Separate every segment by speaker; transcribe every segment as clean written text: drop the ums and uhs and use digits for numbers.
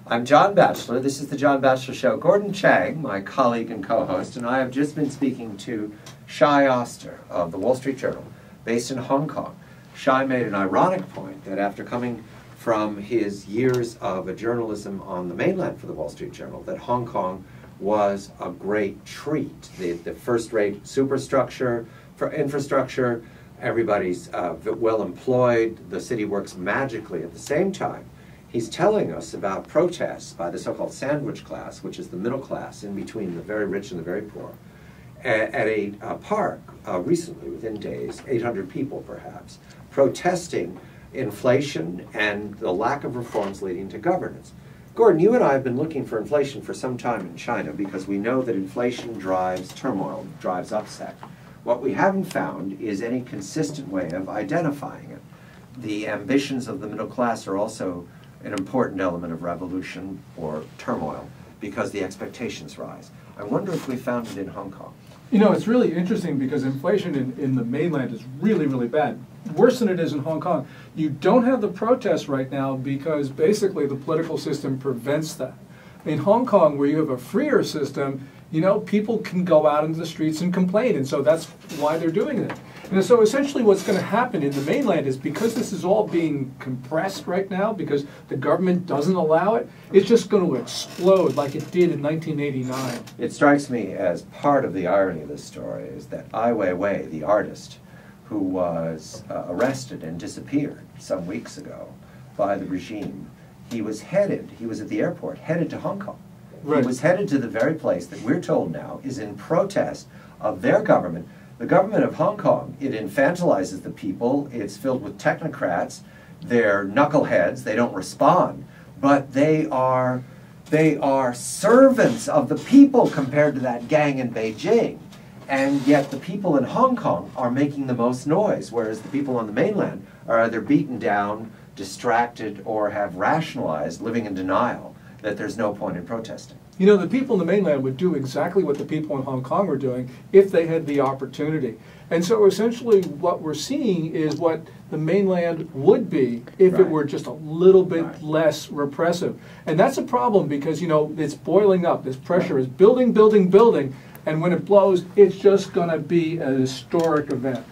Speaker 1: I'm John Batchelor. This is the John Batchelor Show. Gordon Chang, my colleague and co-host, and I have just been speaking to Shai Oster of the Wall Street Journal, based in Hong Kong. Shai made an ironic point that after coming from his years of journalism on the mainland for the Wall Street Journal, that Hong Kong was a great treat. The first-rate superstructure for infrastructure, everybody's well employed, the city works magically. At the same time, he's telling us about protests by the so-called sandwich class, which is the middle class in between the very rich and the very poor, at a park recently, within days, 800 people perhaps, protesting inflation and the lack of reforms leading to governance. Gordon, you and I have been looking for inflation for some time in China because we know that inflation drives turmoil, drives upset. What we haven't found is any consistent way of identifying it. The ambitions of the middle class are also an important element of revolution or turmoil because the expectations rise. I wonder if we found it in Hong Kong.
Speaker 2: You know, it's really interesting because inflation in the mainland is really, really bad. Worse than it is in Hong Kong. You don't have the protests right now because basically the political system prevents that. In Hong Kong, where you have a freer system, you know, people can go out into the streets and complain, and so that's why they're doing it. And so essentially what's going to happen in the mainland is because this is all being compressed right now, because the government doesn't allow it, it's just going to explode like it did in 1989.
Speaker 1: It strikes me as part of the irony of this story is that Ai Weiwei, the artist, who was arrested and disappeared some weeks ago by the regime, he was at the airport, headed to Hong Kong. Right. He was headed to the very place that we're told now is in protest of their government. The government of Hong Kong, it infantilizes the people, it's filled with technocrats, they're knuckleheads, they don't respond, but they are servants of the people compared to that gang in Beijing. And yet the people in Hong Kong are making the most noise, whereas the people on the mainland are either beaten down, distracted, or have rationalized, living in denial, that there's no point in protesting.
Speaker 2: You know, the people in the mainland would do exactly what the people in Hong Kong are doing if they had the opportunity. And so essentially what we're seeing is what the mainland would be if it were just a little bit less repressive. And that's a problem because, you know, it's boiling up. This pressure is building, building, building. And when it blows, it's just going to be a historic event.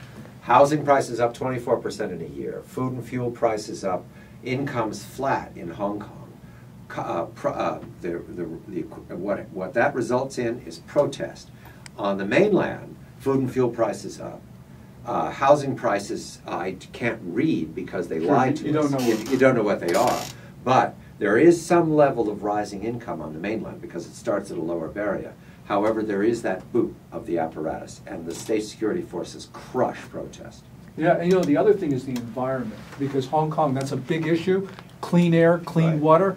Speaker 1: Housing prices up 24% in a year. Food and fuel prices up. Incomes flat in Hong Kong. What that results in is protest. On the mainland, food and fuel prices up. Housing prices, I can't read because they lie to us. You don't know what they are. But there is some level of rising income on the mainland because it starts at a lower barrier. However, there is that boot of the apparatus, and the state security forces crush protest.
Speaker 2: Yeah, and you know, the other thing is the environment, because Hong Kong, that's a big issue. Clean air, clean water.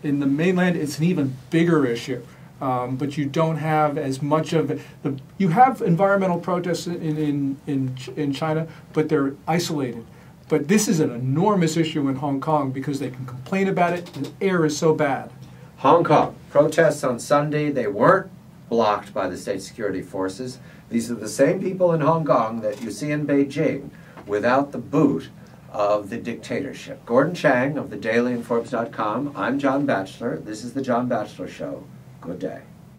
Speaker 2: In the mainland, it's an even bigger issue. But you don't have as much of it. You have environmental protests in China, but they're isolated. But this is an enormous issue in Hong Kong because they can complain about it. The air is so bad.
Speaker 1: Hong Kong, protests on Sunday, they weren't blocked by the state security forces. These are the same people in Hong Kong that you see in Beijing without the boot of the dictatorship. Gordon Chang of the Daily and Forbes.com. I'm John Batchelor. This is the John Batchelor Show. Good day.